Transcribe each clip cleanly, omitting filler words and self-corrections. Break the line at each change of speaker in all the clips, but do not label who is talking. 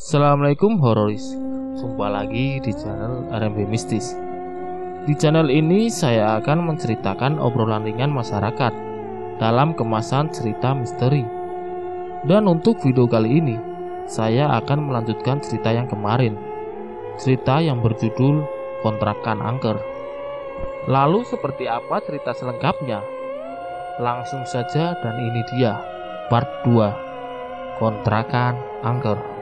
Assalamualaikum hororis. Jumpa lagi di channel RMB Mistis. Di channel ini saya akan menceritakan obrolan ringan masyarakat dalam kemasan cerita misteri. Dan untuk video kali ini, saya akan melanjutkan cerita yang kemarin. Cerita yang berjudul Kontrakan Angker. Lalu seperti apa cerita selengkapnya? Langsung saja, dan ini dia part 2, Kontrakan Angker.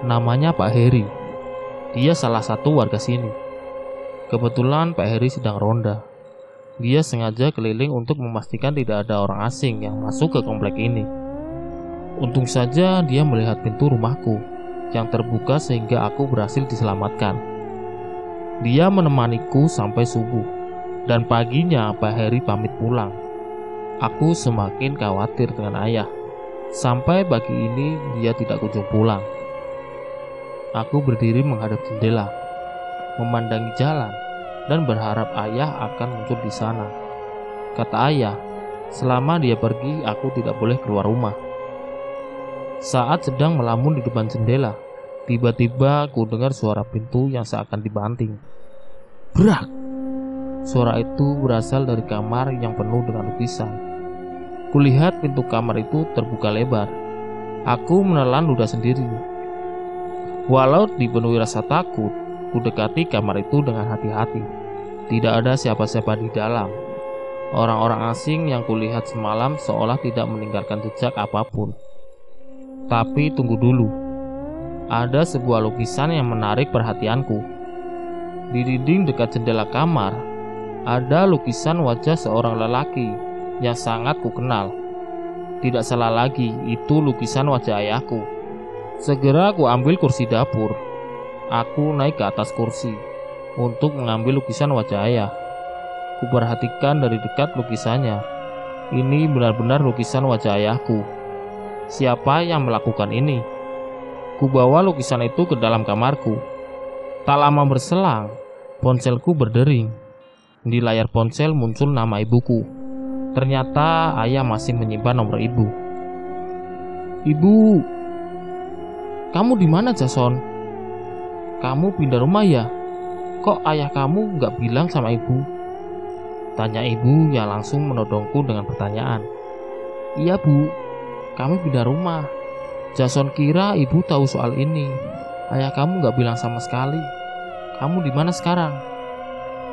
Namanya Pak Heri. Dia salah satu warga sini. Kebetulan Pak Heri sedang ronda. Dia sengaja keliling untuk memastikan tidak ada orang asing yang masuk ke komplek ini. Untung saja dia melihat pintu rumahku yang terbuka sehingga aku berhasil diselamatkan. Dia menemaniku sampai subuh, dan paginya Pak Heri pamit pulang. Aku semakin khawatir dengan ayah. Sampai pagi ini dia tidak kunjung pulang. Aku berdiri menghadap jendela, memandangi jalan, dan berharap ayah akan muncul di sana. Kata ayah, selama dia pergi aku tidak boleh keluar rumah. Saat sedang melamun di depan jendela, tiba-tiba aku dengar suara pintu yang seakan dibanting. Brak! Suara itu berasal dari kamar yang penuh dengan lukisan. Kulihat pintu kamar itu terbuka lebar. Aku menelan ludah sendiri. Walau dipenuhi rasa takut, ku dekati kamar itu dengan hati-hati. Tidak ada siapa-siapa di dalam. Orang-orang asing yang kulihat semalam seolah tidak meninggalkan jejak apapun. Tapi tunggu dulu. Ada sebuah lukisan yang menarik perhatianku. Di dinding dekat jendela kamar, ada lukisan wajah seorang lelaki yang sangat ku kenal. Tidak salah lagi, itu lukisan wajah ayahku. Segera aku ambil kursi dapur. Aku naik ke atas kursi untuk mengambil lukisan wajah ayah. Kuperhatikan dari dekat lukisannya. Ini benar-benar lukisan wajah ayahku. Siapa yang melakukan ini? Kubawa lukisan itu ke dalam kamarku. Tak lama berselang, ponselku berdering. Di layar ponsel muncul nama ibuku. Ternyata ayah masih menyimpan nomor ibu. Ibu, kamu di mana, Jason? Kamu pindah rumah ya? Kok ayah kamu nggak bilang sama ibu? Tanya ibu yang langsung menodongku dengan pertanyaan. Iya bu, kami pindah rumah. Jason kira ibu tahu soal ini. Ayah kamu nggak bilang sama sekali. Kamu di mana sekarang?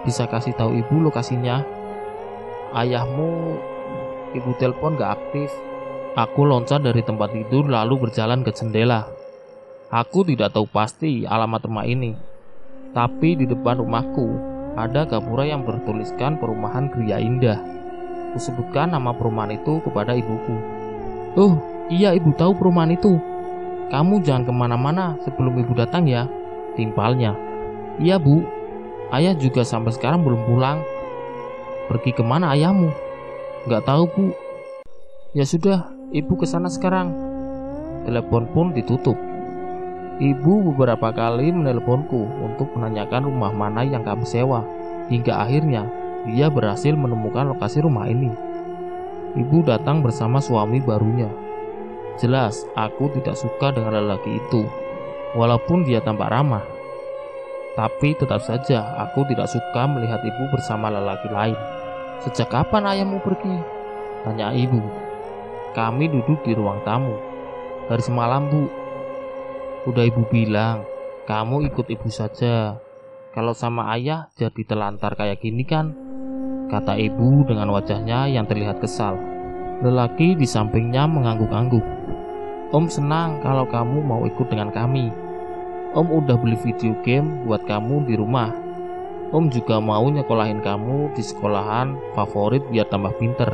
Bisa kasih tahu ibu lokasinya? Ayahmu, ibu telepon nggak aktif. Aku loncat dari tempat tidur lalu berjalan ke jendela. Aku tidak tahu pasti alamat rumah ini, tapi di depan rumahku ada gapura yang bertuliskan Perumahan Gria Indah. Kusebutkan nama perumahan itu kepada ibuku. Oh iya, ibu tahu perumahan itu. Kamu jangan kemana-mana sebelum ibu datang ya, timpalnya. Iya bu, ayah juga sampai sekarang belum pulang. Pergi kemana ayahmu? Gak tahu bu. Ya sudah, ibu kesana sekarang. Telepon pun ditutup. Ibu beberapa kali menelponku untuk menanyakan rumah mana yang kami sewa. Hingga akhirnya dia berhasil menemukan lokasi rumah ini. Ibu datang bersama suami barunya. Jelas aku tidak suka dengan lelaki itu. Walaupun dia tampak ramah, tapi tetap saja aku tidak suka melihat ibu bersama lelaki lain. Sejak kapan ayahmu pergi? Tanya ibu. Kami duduk di ruang tamu. Dari semalam bu. Udah ibu bilang, kamu ikut ibu saja. Kalau sama ayah jadi telantar kayak gini kan? Kata ibu dengan wajahnya yang terlihat kesal. Lelaki di sampingnya mengangguk-angguk. Om senang kalau kamu mau ikut dengan kami. Om udah beli video game buat kamu di rumah. Om juga mau nyekolahin kamu di sekolahan favorit biar tambah pinter.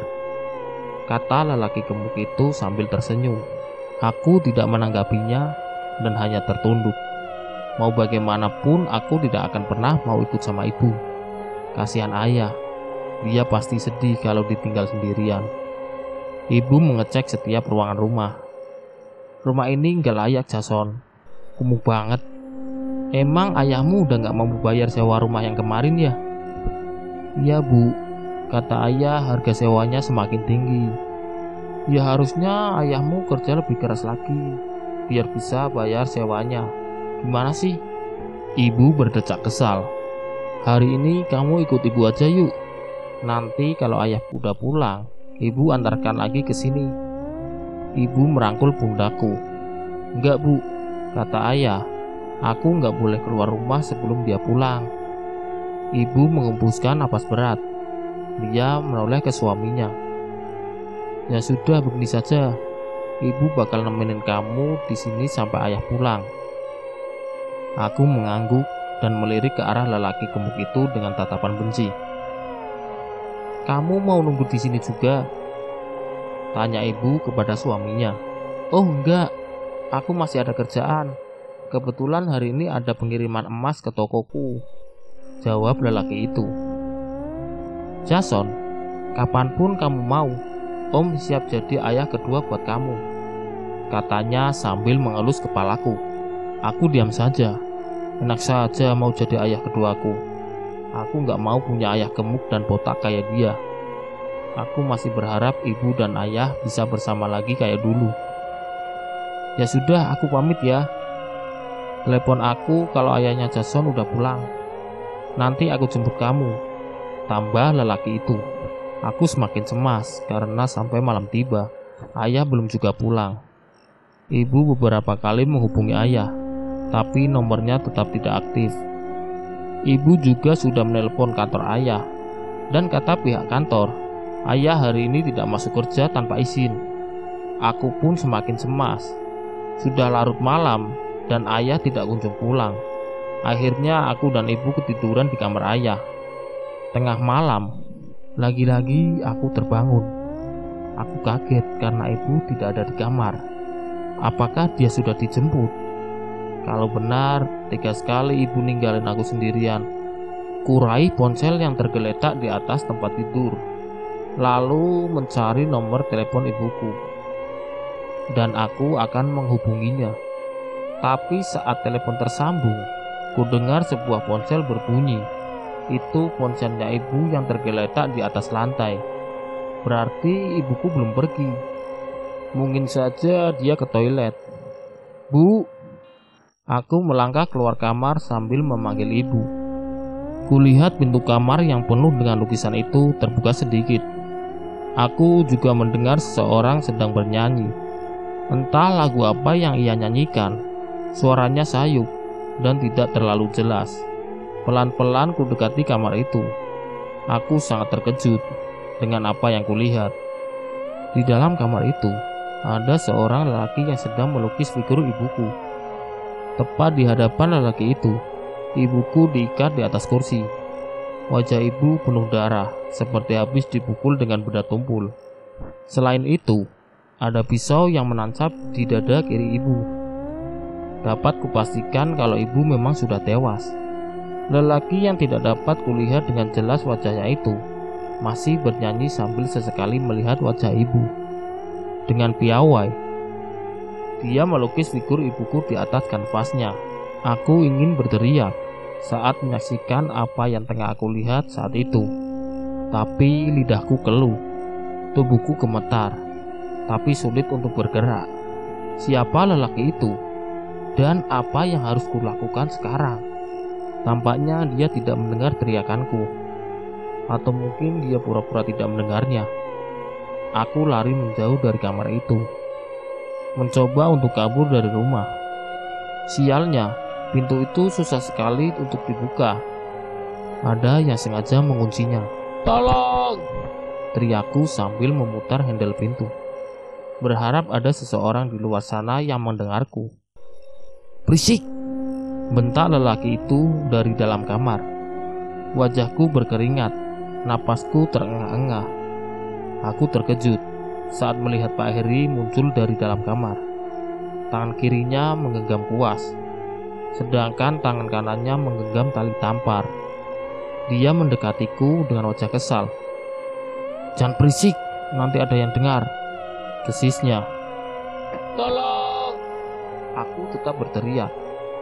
Kata lelaki gemuk itu sambil tersenyum. Aku tidak menanggapinya dan hanya tertunduk. Mau bagaimanapun aku tidak akan pernah mau ikut sama ibu. Kasihan ayah, dia pasti sedih kalau ditinggal sendirian. Ibu mengecek setiap ruangan rumah. Rumah ini gak layak Jason, kumuh banget. Emang ayahmu udah gak mau bayar sewa rumah yang kemarin ya? Iya bu, Kata ayah, harga sewanya semakin tinggi. Ya harusnya ayahmu kerja lebih keras lagi, biar bisa bayar sewanya. Gimana sih? Ibu berdecak kesal. Hari ini kamu ikut ibu aja yuk. Nanti kalau ayah udah pulang, ibu antarkan lagi ke sini. Ibu merangkul pundakku. Enggak bu, kata ayah. Aku nggak boleh keluar rumah sebelum dia pulang. Ibu menghembuskan napas berat. Dia menoleh ke suaminya. Ya sudah, begini saja. Ibu bakal nemenin kamu di sini sampai ayah pulang. Aku mengangguk dan melirik ke arah lelaki gemuk itu dengan tatapan benci. Kamu mau nunggu di sini juga? Tanya ibu kepada suaminya. Oh enggak, aku masih ada kerjaan. Kebetulan hari ini ada pengiriman emas ke tokoku, jawab lelaki itu. Jason, kapanpun kamu mau, Om siap jadi ayah kedua buat kamu, katanya sambil mengelus kepalaku. Aku diam saja. Enak saja mau jadi ayah keduaku. Aku gak mau punya ayah gemuk dan botak kayak dia. Aku masih berharap ibu dan ayah bisa bersama lagi kayak dulu. Ya sudah, aku pamit ya. Telepon aku kalau ayahnya Jason udah pulang. Nanti aku jemput kamu, tambah lelaki itu. Aku semakin cemas karena sampai malam tiba, ayah belum juga pulang. Ibu beberapa kali menghubungi ayah, tapi nomornya tetap tidak aktif. Ibu juga sudah menelpon kantor ayah, dan kata pihak kantor, ayah hari ini tidak masuk kerja tanpa izin. Aku pun semakin cemas. Sudah larut malam, dan ayah tidak kunjung pulang. Akhirnya aku dan ibu ketiduran di kamar ayah. Tengah malam, lagi-lagi aku terbangun. Aku kaget karena ibu tidak ada di kamar. Apakah dia sudah dijemput? Kalau benar, tega sekali ibu ninggalin aku sendirian. Kurai ponsel yang tergeletak di atas tempat tidur, lalu mencari nomor telepon ibuku, dan aku akan menghubunginya. Tapi saat telepon tersambung, ku dengar sebuah ponsel berbunyi. Itu ponselnya ibu yang tergeletak di atas lantai. Berarti ibuku belum pergi. Mungkin saja dia ke toilet. Bu, aku melangkah keluar kamar sambil memanggil ibu. Kulihat pintu kamar yang penuh dengan lukisan itu terbuka sedikit. Aku juga mendengar seseorang sedang bernyanyi. Entah lagu apa yang ia nyanyikan. Suaranya sayup dan tidak terlalu jelas. Pelan-pelan ku dekati kamar itu. Aku sangat terkejut dengan apa yang kulihat. Di dalam kamar itu ada seorang lelaki yang sedang melukis figur ibuku. Tepat di hadapan lelaki itu, ibuku diikat di atas kursi. Wajah ibu penuh darah, seperti habis dipukul dengan benda tumpul. Selain itu, ada pisau yang menancap di dada kiri ibu. Dapat kupastikan kalau ibu memang sudah tewas. Lelaki yang tidak dapat kulihat dengan jelas wajahnya itu masih bernyanyi sambil sesekali melihat wajah ibu. Dengan piawai, dia melukis figur ibuku di atas kanvasnya. Aku ingin berteriak saat menyaksikan apa yang tengah aku lihat saat itu. Tapi lidahku keluh, tubuhku gemetar, tapi sulit untuk bergerak. Siapa lelaki itu? Dan apa yang harus kulakukan sekarang? Tampaknya dia tidak mendengar teriakanku, atau mungkin dia pura-pura tidak mendengarnya. Aku lari menjauh dari kamar itu, mencoba untuk kabur dari rumah. Sialnya, pintu itu susah sekali untuk dibuka. Ada yang sengaja menguncinya. Tolong! Teriakku sambil memutar handle pintu, berharap ada seseorang di luar sana yang mendengarku. Berisik! Bentak lelaki itu dari dalam kamar. Wajahku berkeringat, napasku terengah-engah. Aku terkejut saat melihat Pak Heri muncul dari dalam kamar. Tangan kirinya menggenggam kuas, sedangkan tangan kanannya menggenggam tali tampar. Dia mendekatiku dengan wajah kesal. Jangan berisik, nanti ada yang dengar, desisnya. Tolong! Aku tetap berteriak,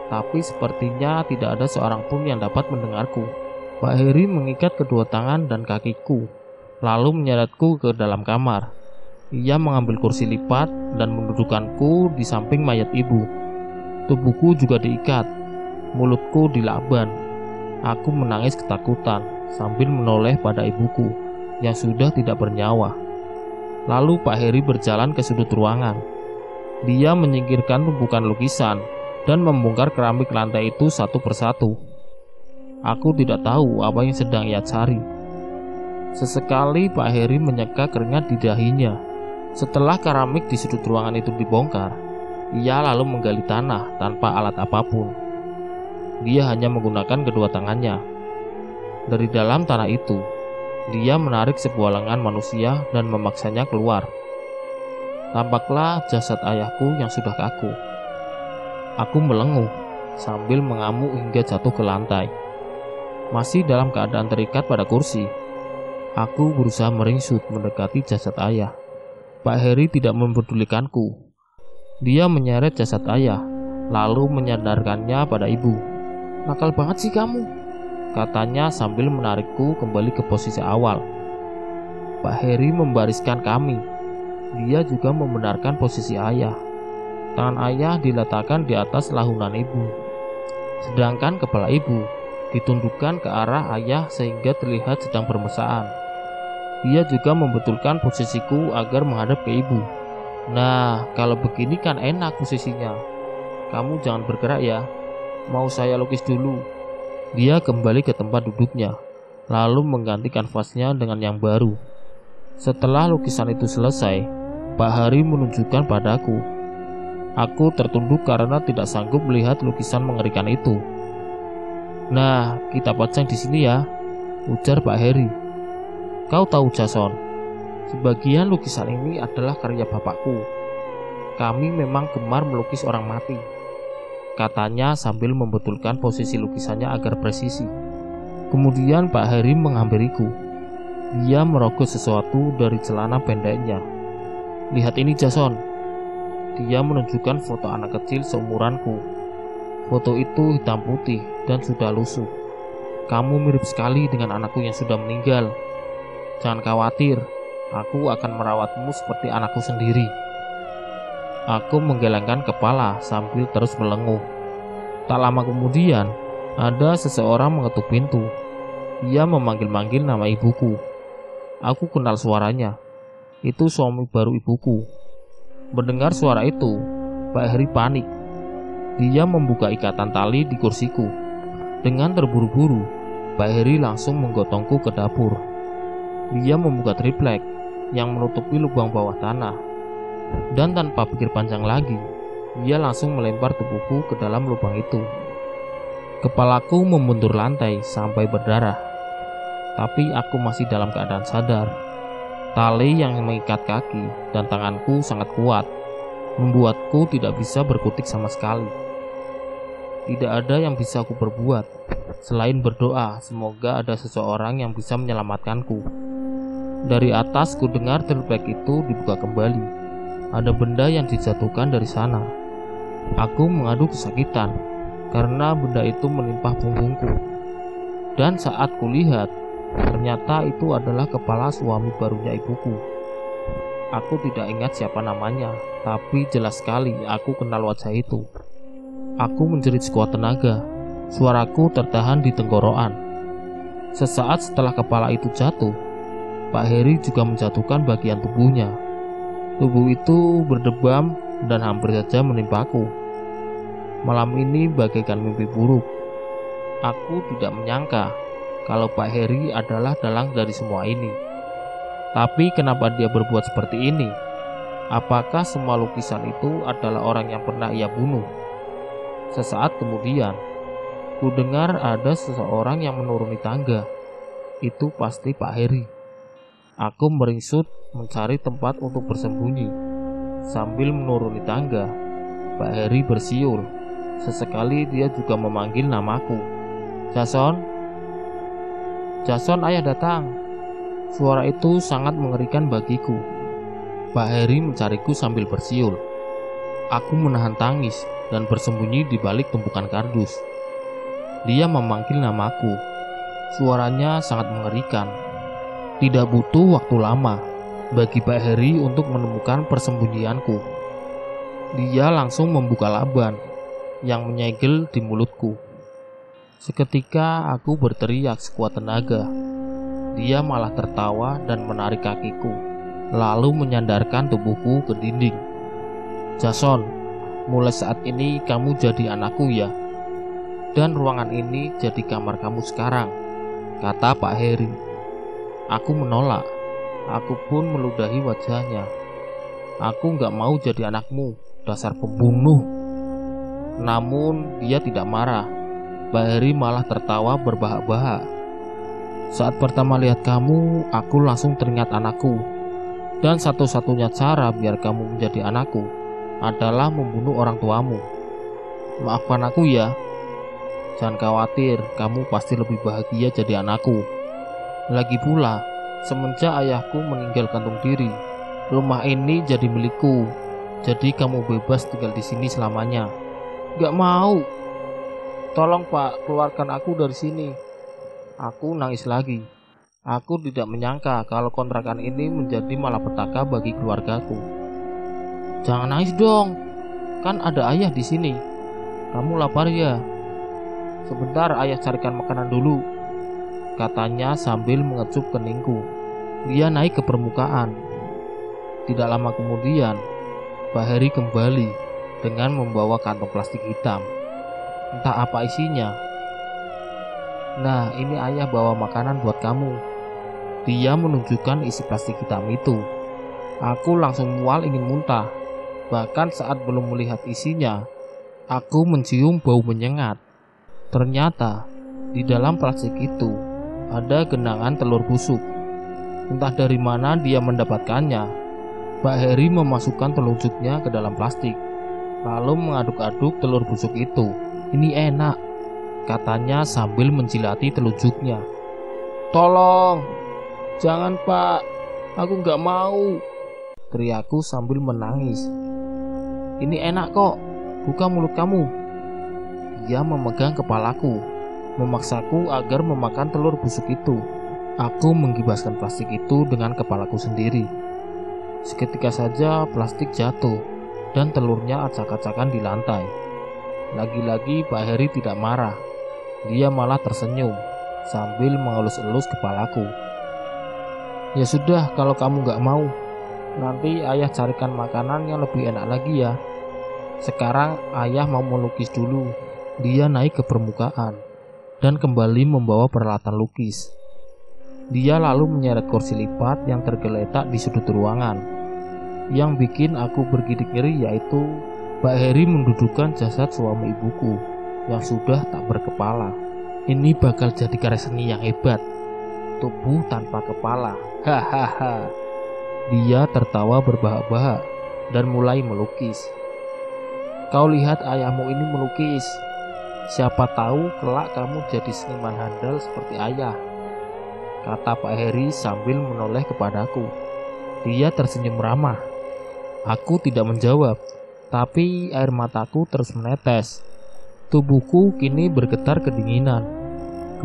tapi sepertinya tidak ada seorang pun yang dapat mendengarku. Pak Heri mengikat kedua tangan dan kakiku, lalu menyeretku ke dalam kamar. Ia mengambil kursi lipat dan mendudukkanku di samping mayat ibu. Tubuhku juga diikat, mulutku dilakban. Aku menangis ketakutan sambil menoleh pada ibuku yang sudah tidak bernyawa. Lalu Pak Heri berjalan ke sudut ruangan. Dia menyingkirkan tumpukan lukisan dan membongkar keramik lantai itu satu persatu. Aku tidak tahu apa yang sedang ia cari. Sesekali Pak Heri menyeka keringat di dahinya. Setelah keramik di sudut ruangan itu dibongkar, ia lalu menggali tanah tanpa alat apapun. Dia hanya menggunakan kedua tangannya. Dari dalam tanah itu, dia menarik sebuah lengan manusia dan memaksanya keluar. Tampaklah jasad ayahku yang sudah kaku. Aku melenguh sambil mengamuk hingga jatuh ke lantai. Masih dalam keadaan terikat pada kursi, aku berusaha meringsut mendekati jasad ayah. Pak Heri tidak mempedulikanku. Dia menyeret jasad ayah, lalu menyandarkannya pada ibu. "Nakal banget sih kamu," katanya sambil menarikku kembali ke posisi awal. Pak Heri membariskan kami. Dia juga membenarkan posisi ayah. Tangan ayah diletakkan di atas lahunan ibu, sedangkan kepala ibu ditundukkan ke arah ayah sehingga terlihat sedang bermesraan. Dia juga membetulkan posisiku agar menghadap ke ibu. "Nah, kalau begini kan enak posisinya. Kamu jangan bergerak ya. Mau saya lukis dulu." Dia kembali ke tempat duduknya, lalu mengganti kanvasnya dengan yang baru. Setelah lukisan itu selesai, Pak Heri menunjukkan padaku. Aku tertunduk karena tidak sanggup melihat lukisan mengerikan itu. "Nah, kita pajang di sini ya," ujar Pak Heri. "Kau tahu, Jason, sebagian lukisan ini adalah karya bapakku. Kami memang gemar melukis orang mati," katanya sambil membetulkan posisi lukisannya agar presisi. Kemudian Pak Heri menghampiriku. Dia merogoh sesuatu dari celana pendeknya. "Lihat ini, Jason." Dia menunjukkan foto anak kecil seumuranku. Foto itu hitam putih dan sudah lusuh. "Kamu mirip sekali dengan anakku yang sudah meninggal. Jangan khawatir, aku akan merawatmu seperti anakku sendiri." Aku menggelengkan kepala sambil terus melenguh. Tak lama kemudian, ada seseorang mengetuk pintu. Dia memanggil-manggil nama ibuku. Aku kenal suaranya. Itu suami baru ibuku. Mendengar suara itu, Pak Heri panik. Dia membuka ikatan tali di kursiku. Dengan terburu-buru, Pak Heri langsung menggotongku ke dapur. Dia membuka triplek yang menutupi lubang bawah tanah. Dan tanpa pikir panjang lagi, dia langsung melempar tubuhku ke dalam lubang itu. Kepalaku membentur lantai sampai berdarah. Tapi aku masih dalam keadaan sadar. Tali yang mengikat kaki dan tanganku sangat kuat, membuatku tidak bisa berkutik sama sekali. Tidak ada yang bisa aku perbuat selain berdoa semoga ada seseorang yang bisa menyelamatkanku. Dari atas ku dengar triplek itu dibuka kembali. Ada benda yang dijatuhkan dari sana. Aku mengadu kesakitan karena benda itu menimpa punggungku. Dan saat kulihat, ternyata itu adalah kepala suami barunya ibuku. Aku tidak ingat siapa namanya, tapi jelas sekali aku kenal wajah itu. Aku menjerit sekuat tenaga. Suaraku tertahan di tenggorokan. Sesaat setelah kepala itu jatuh, Pak Heri juga menjatuhkan bagian tubuhnya. Tubuh itu berdebam dan hampir saja menimpaku. Malam ini bagaikan mimpi buruk. Aku tidak menyangka kalau Pak Heri adalah dalang dari semua ini. Tapi kenapa dia berbuat seperti ini? Apakah semua lukisan itu adalah orang yang pernah ia bunuh? Sesaat kemudian, ku dengar ada seseorang yang menuruni tangga. Itu pasti Pak Heri. Aku meringsut mencari tempat untuk bersembunyi. Sambil menuruni tangga, Pak Heri bersiul. Sesekali dia juga memanggil namaku. "Jason, Jason, ayah datang." Suara itu sangat mengerikan bagiku. Pak Heri mencariku sambil bersiul. Aku menahan tangis dan bersembunyi di balik tumpukan kardus. Dia memanggil namaku. Suaranya sangat mengerikan. Tidak butuh waktu lama bagi Pak Heri untuk menemukan persembunyianku. Dia langsung membuka laban yang menyegel di mulutku. Seketika aku berteriak sekuat tenaga. Dia malah tertawa dan menarik kakiku, lalu menyandarkan tubuhku ke dinding. "Jason, mulai saat ini kamu jadi anakku ya. Dan ruangan ini jadi kamar kamu sekarang," kata Pak Heri. Aku menolak. Aku pun meludahi wajahnya. "Aku gak mau jadi anakmu, dasar pembunuh." Namun dia tidak marah. Pak Heri malah tertawa berbahak-bahak. "Saat pertama lihat kamu, aku langsung teringat anakku. Dan satu-satunya cara biar kamu menjadi anakku adalah membunuh orang tuamu. Maafkan aku ya. Jangan khawatir, kamu pasti lebih bahagia jadi anakku. Lagi pula, semenjak ayahku meninggal gantung diri, rumah ini jadi milikku. Jadi kamu bebas tinggal di sini selamanya." "Gak mau. Tolong Pak, keluarkan aku dari sini." Aku nangis lagi. Aku tidak menyangka kalau kontrakan ini menjadi malapetaka bagi keluargaku. "Jangan nangis dong. Kan ada ayah di sini. Kamu lapar ya? Sebentar ayah carikan makanan dulu," katanya sambil mengecup keningku. Dia naik ke permukaan. Tidak lama kemudian, Pak Heri kembali dengan membawa kantong plastik hitam. Entah apa isinya. "Nah, ini ayah bawa makanan buat kamu." Dia menunjukkan isi plastik hitam itu. Aku langsung mual ingin muntah. Bahkan saat belum melihat isinya, aku mencium bau menyengat. Ternyata di dalam plastik itu ada genangan telur busuk. Entah dari mana dia mendapatkannya. Pak Heri memasukkan telunjuknya ke dalam plastik, lalu mengaduk-aduk telur busuk itu. "Ini enak," katanya sambil menjilati telunjuknya. "Tolong, jangan Pak, aku gak mau," teriakku sambil menangis. "Ini enak kok, buka mulut kamu." Dia memegang kepalaku, memaksaku agar memakan telur busuk itu. Aku menggibaskan plastik itu dengan kepalaku sendiri. Seketika saja plastik jatuh dan telurnya acak-acakan di lantai. Lagi-lagi Pak Heri tidak marah. Dia malah tersenyum sambil mengelus-elus kepalaku. "Ya sudah, kalau kamu gak mau, nanti ayah carikan makanan yang lebih enak lagi ya. Sekarang ayah mau melukis dulu." Dia naik ke permukaan dan kembali membawa peralatan lukis. Dia lalu menyeret kursi lipat yang tergeletak di sudut ruangan. Yang bikin aku bergidik ngeri yaitu Pak Heri mendudukkan jasad suami ibuku yang sudah tak berkepala. Ini bakal jadi karya seni yang hebat. Tubuh tanpa kepala. Hahaha. Dia tertawa berbahak-bahak dan mulai melukis. "Kau lihat ayahmu ini melukis. Siapa tahu kelak kamu jadi seniman handal seperti ayah," kata Pak Heri sambil menoleh kepadaku. Dia tersenyum ramah. Aku tidak menjawab, tapi air mataku terus menetes. Tubuhku kini bergetar kedinginan.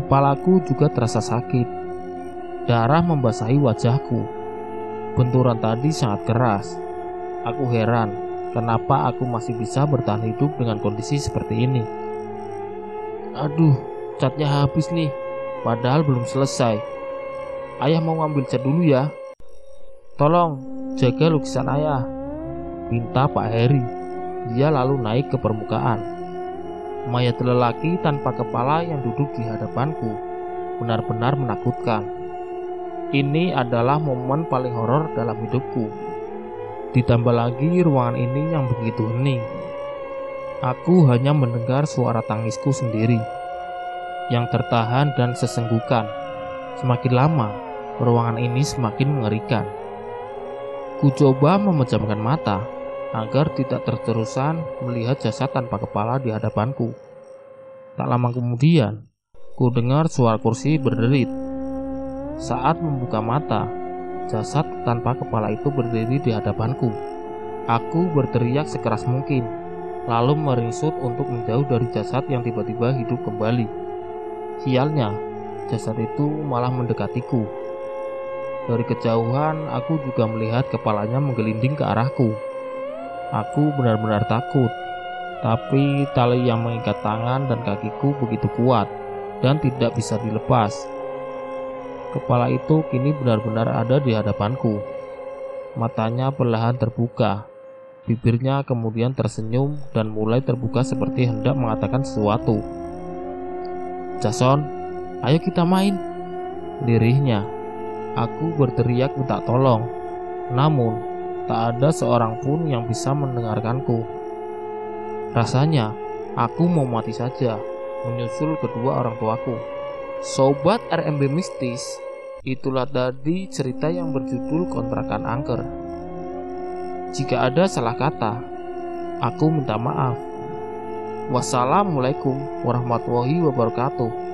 Kepalaku juga terasa sakit. Darah membasahi wajahku. Benturan tadi sangat keras. Aku heran, kenapa aku masih bisa bertahan hidup dengan kondisi seperti ini. "Aduh, catnya habis nih, padahal belum selesai. Ayah mau ngambil cat dulu ya. Tolong jaga lukisan ayah," minta Pak Heri. Dia lalu naik ke permukaan. Mayat lelaki tanpa kepala yang duduk di hadapanku benar-benar menakutkan. Ini adalah momen paling horor dalam hidupku. Ditambah lagi ruangan ini yang begitu hening. Aku hanya mendengar suara tangisku sendiri yang tertahan dan sesenggukan. Semakin lama, ruangan ini semakin mengerikan. Ku coba memejamkan mata agar tidak terterusan melihat jasad tanpa kepala di hadapanku. Tak lama kemudian, ku dengar suara kursi berderit. Saat membuka mata, jasad tanpa kepala itu berdiri di hadapanku. Aku berteriak sekeras mungkin, lalu meringsut untuk menjauh dari jasad yang tiba-tiba hidup kembali. Sialnya, jasad itu malah mendekatiku. Dari kejauhan, aku juga melihat kepalanya menggelinding ke arahku. Aku benar-benar takut, tapi tali yang mengikat tangan dan kakiku begitu kuat dan tidak bisa dilepas. Kepala itu kini benar-benar ada di hadapanku. Matanya perlahan terbuka, bibirnya kemudian tersenyum dan mulai terbuka seperti hendak mengatakan sesuatu. "Jason, ayo kita main," lirihnya. Aku berteriak minta tolong, namun tak ada seorang pun yang bisa mendengarkanku. Rasanya aku mau mati saja, menyusul kedua orang tuaku. Sobat RMB Mistis, itulah tadi cerita yang berjudul Kontrakan Angker. Jika ada salah kata, aku minta maaf. Wassalamualaikum warahmatullahi wabarakatuh.